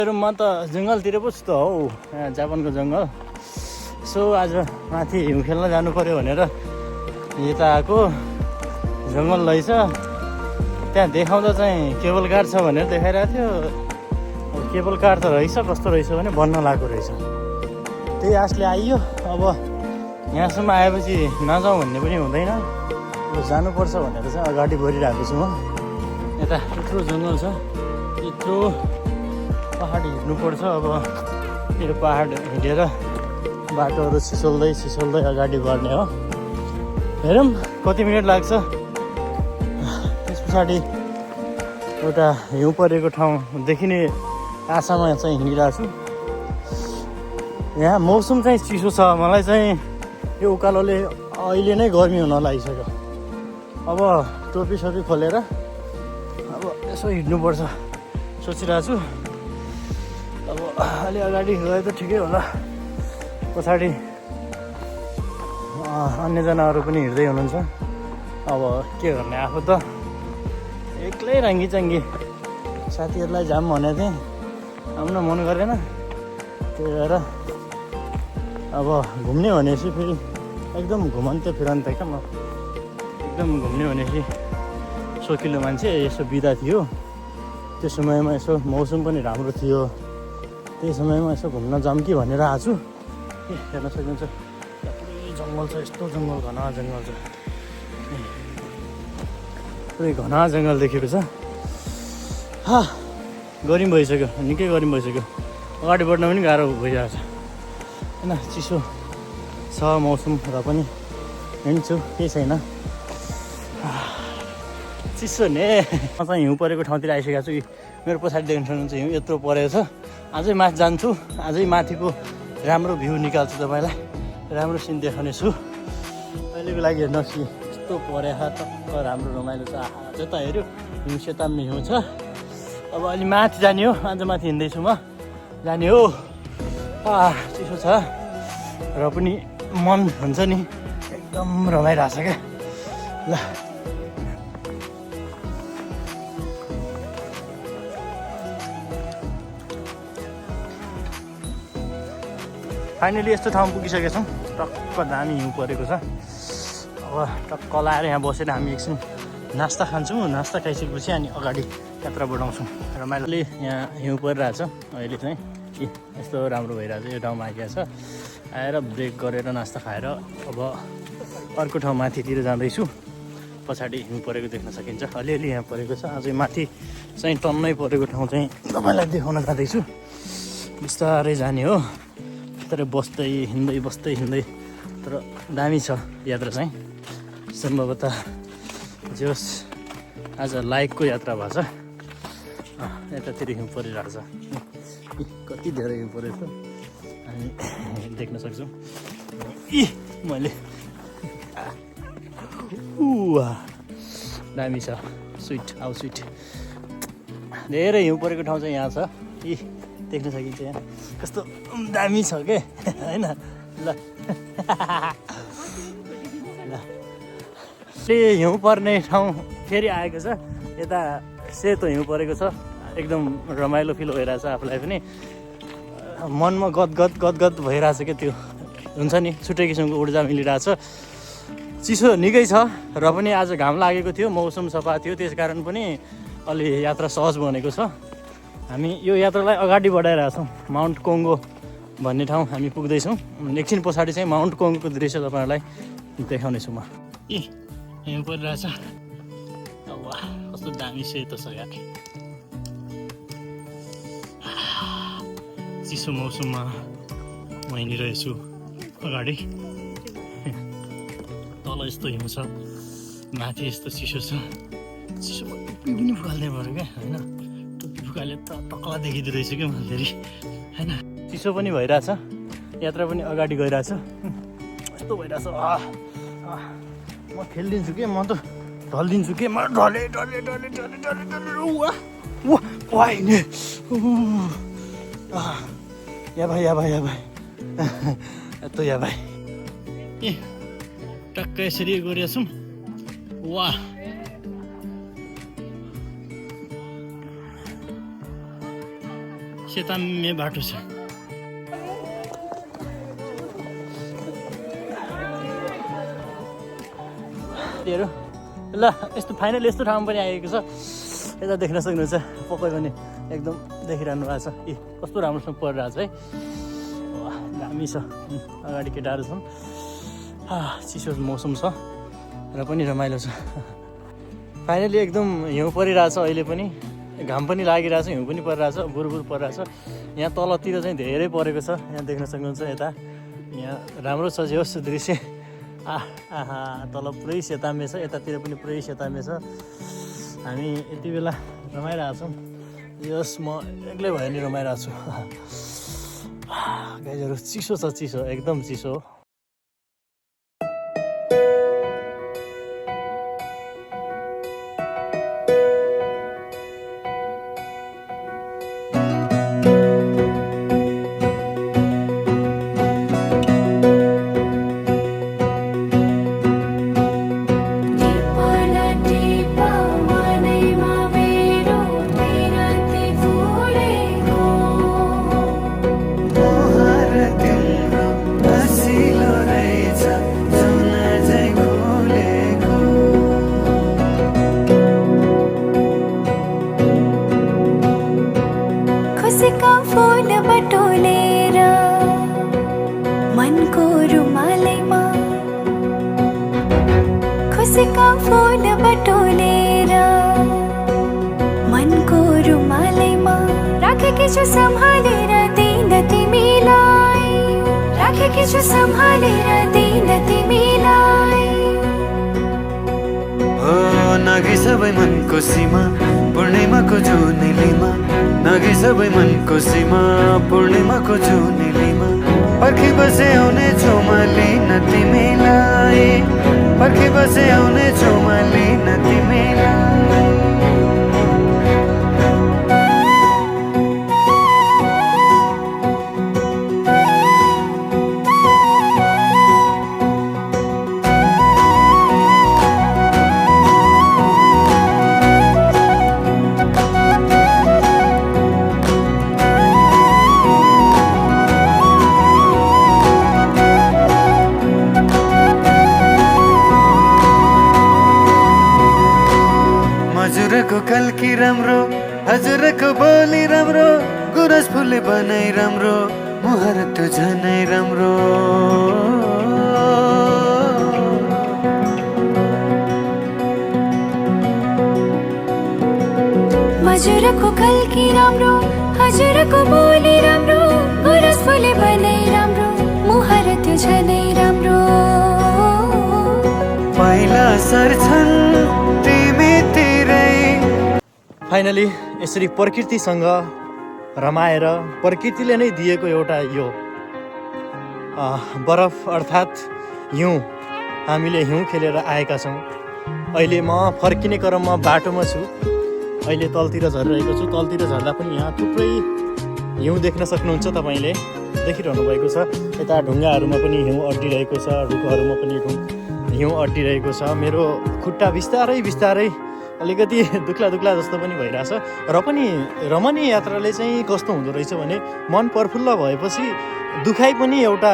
म त जङ्गलतिर पो छु त हौ, यहाँ जापानको जङ्गल। सो आज माथि हिउँ खेल्न जानु पर्यो भनेर यता आएको। जङ्गल रहेछ, त्यहाँ देखाउँदा चाहिँ केबल कार छ भनेर देखाइरहेको थियो। अब केबल कार त रहेछ, कस्तो रहेछ भने बन्न लागेको रहेछ। त्यही आशले आइयो। अब यहाँसम्म आएपछि नजाउँ भन्ने पनि हुँदैन, अब जानुपर्छ भनेर चाहिँ अगाडि बढिरहेको छु म। यता यत्रो जङ्गल छ, यत्रो पहाड हिँड्नुपर्छ। अब यो पहाड हिँडेर बाटोहरू सिसोल्दै अगाडि बढ्ने हो। हेरौँ कति मिनट लाग्छ। त्यस पछाडि एउटा हिउँ परेको ठाउँ देखिने आशामा चाहिँ हिँडिरहेको छु। यहाँ मौसम चाहिँ चिसो छ। मलाई चाहिँ यो उकालोले अहिले नै गर्मी हुन लागिसक्यो। अब टोपी सोपी खोलेर अब यसो हिँड्नुपर्छ सोचिरहेको छु। अब अलि अगाडि गए त ठिकै होला। पछाडि अन्यजनाहरू पनि हिँड्दै हुनुहुन्छ। अब के गर्ने, आफू त एक्लै राङ्गी साथीहरूलाई जाम भनेको थिएँ, आउन मन गरेन। त्यही भएर अब घुम्ने भनेपछि फेरि एकदम घुमन्ते फिरन्ते क्या म। एकदम घुम्ने भनेपछि सोकिलो मान्छे। यसो बिदा थियो, त्यो समयमा यसो मौसम पनि राम्रो थियो, त्यही समयमा यसो घुम्न जाऊँ कि भनेर आएको छु। हेर्न सकिन्छ पुरै जङ्गल छ, यस्तो जङ्गल, घना जङ्गल छ, पुरै घना जङ्गल देखेको छ। गरम भइसक्यो, निकै गरम भइसक्यो। अगाडि बढ्न पनि गाह्रो भइरहेको छ होइन। चिसो छ मौसम र पनि हिँड्छु, केही छैन। चिसो नि। म चाहिँ हिउँ परेको ठाउँतिर आइसकेको छु। मेरो पछाडि देख्न सक्नुहुन्छ हिउँ यत्रो परेको छ। अझै माथि जान्छु, अझै माथिको राम्रो भ्यू निकाल्छु, तपाईँलाई राम्रो सिन देखाउने छु। अहिलेको लागि हेर्नुहोस् कि यस्तो परेको टक्क राम्रो रमाइलो छ। जता हेऱ्यो हिउँ, सेताम्ने हिउँ छ। अब अलि माथि जाने हो, अझ माथि हिँड्दैछु म, जाने हो। चिसो छ र पनि मन हुन्छ नि एकदम रमाइरहेछ क्या। ल फाइनली यस्तो ठाउँ पुगिसकेका छौँ। टक्क दामी हिउँ परेको छ। अब टक्क लाएर यहाँ बसेर हामी एकछिन नास्ता खान्छौँ। नास्ता खाइसकेपछि अनि अगाडि यात्रा बढाउँछौँ। रमाइलोले यहाँ हिउँ परिरहेछ अहिले चाहिँ। यस्तो राम्रो भइरहेछ यो ठाउँमा आइरहेछ। आएर ब्रेक गरेर नास्ता खाएर अब अर्को ठाउँ माथितिर जाँदैछु। पछाडि हिउँ परेको देख्न सकिन्छ, अलिअलि यहाँ परेको छ। अझै माथि चाहिँ टन्नै परेको ठाउँ चाहिँ तपाईँलाई देखाउन जाँदैछु। बिस्तारै जाने हो, तर बस्दै हिँड्दै। तर दामी छ यात्रा चाहिँ। सम्भवतः जे होस् आज लाइकको यात्रा भएको छ। यतातिर हिउँ परिरहेको छ, कति धेरै हिउँ परेको छ हामी देख्न सक्छौँ। मैले दामी छ, स्विट धेरै हिउँ परेको ठाउँ चाहिँ यहाँ छ। देख्न सकिन्छ यहाँ कस्तो दामी छ के होइन। ल हिउँ पर्ने ठाउँ फेरि आएको छ। यता सेतो हिउँ परेको छ, एकदम रमाइलो फिल भइरहेछ। आफूलाई पनि मनमा गदगद भइरहेछ क्या। त्यो हुन्छ नि, छुट्टै किसिमको ऊर्जा मिलिरहेछ। चिसो निकै छ र पनि आज घाम लागेको थियो, मौसम सफा थियो, त्यस कारण पनि अलि यात्रा सहज बनेको छ। हामी यो यात्रालाई अगाडि बढाइरहेछौँ। माउन्ट कोङ्गो भन्ने ठाउँ हामी पुग्दैछौँ। एकछिन पछाडि चाहिँ माउन्ट कोङ्गोको दृश्य तपाईँहरूलाई देखाउनेछु म। हिउँ परिरहेछ। वाह, कस्तो दामी सेतो छ यार। चिसो मौसममा म हिँडिरहेछु अगाडि। तल यस्तो हिउँ छ, माथि यस्तो चिसो छ। चिसोमा टुप्पी पनि फुकाल्ने पऱ्यो क्या होइन। टुप्पी फुकाले त टक्ला देखिँदो रहेछ क्या म फेरि होइन। चिसो पनि भइरहेछ, यात्रा पनि अगाडि गइरहेछ। यस्तो भइरहेछ। म खेलिदिन्छु कि, म त ढलिदिन्छु कि, म ढले वाइने या भाइ यस्तो या भाइ। टक्क यसरी गरिरहेछौँ। वाह, सेताम्मे बाटो छ। हेर ल यस्तो फाइनल यस्तो ठाउँमा पनि आएको छ। यता देख्न सक्नुहुन्छ पक्कै पनि एकदम देखिरहनु भएको छ। ए कस्तो राम्रोसँग परिरहेको छ है। वाह दामी छ। अगाडि केटाहरू छन्। चिसो मौसम छ र पनि रमाइलो छ। फाइनली एकदम हिउँ परिरहेछ। अहिले पनि घाम पनि लागिरहेछ, हिउँ पनि परिरहेछ, बुरबुर परिरहेछ। यहाँ तलतिर चाहिँ धेरै परेको छ। यहाँ देख्न सक्नुहुन्छ यता यहाँ राम्रो छ जे होस् दृश्य। आहा तल पुरै सेतामे छ, यतातिर पनि पुरै सेतामे छ। हामी यति बेला रमाइरहेको छौँ। यस म एक्लै भयो नि रमाइरहेको छु। गाइजहरू चिसो छ, चिसो एकदम चिसो। खुसीका फूल बटोलेर मनको रुमालैमा राखेकी छु सम्हालेर दिन तिमीलाई, राखेकी छु सम्हालेर दिन तिमीलाई। ओ नागी सबै मनको सीमा पूर्णिमाको जुनेलीमा, नागी सबै मनको सीमा पूर्णिमाको जुनेलीमा। पर्खी बसे आउने छु म लिन तिमीलाई, पर्खी बसे आउने छु म लिन तिमीलाई। हजुरको कल्की राम्रो, हजुरको बोली राम्रो, गुरस फुले बनाइ राम्रो, मुहार त झनै राम्रो। हजुरको कल्की राम्रो, हजुरको बोली राम्रो, गुरस फुले बनाइ राम्रो, मुहार त झनै राम्रो। पहिला सर्छन् फाइनली यसरी प्रकृतिसँग रमाएर प्रकृतिले नै दिएको एउटा यो बरफ अर्थात् हिउँ, हामीले हिउँ खेलेर आएका छौँ। अहिले म फर्किने क्रममा बाटोमा छु। अहिले तलतिर झरिरहेको छु। तलतिर झर्दा पनि यहाँ थुप्रै हिउँ देख्न सक्नुहुन्छ, तपाईँले देखिरहनु भएको छ। यता ढुङ्गाहरूमा पनि हिउँ अड्डिरहेको छ, रुखहरूमा पनि हिउँ अड्डिरहेको छ। मेरो खुट्टा बिस्तारै बिस्तारै अलिकति दुख्ला दुख्ला जस्तो पनि भइरहेछ। र पनि रमणीय यात्राले चाहिँ कस्तो हुँदो रहेछ भने मन प्रफुल्ल भएपछि दुखाइ पनि एउटा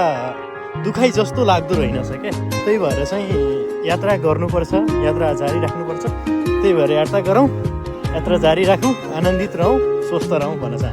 दुखाइ जस्तो लाग्दो रहेनछ क्या। त्यही भएर चाहिँ यात्रा गर्नुपर्छ, यात्रा जारी राख्नुपर्छ। त्यही भएर यात्रा गरौँ, यात्रा जारी राखौँ, आनन्दित रहौँ, स्वस्थ रहौँ भन्न चाहन्छु।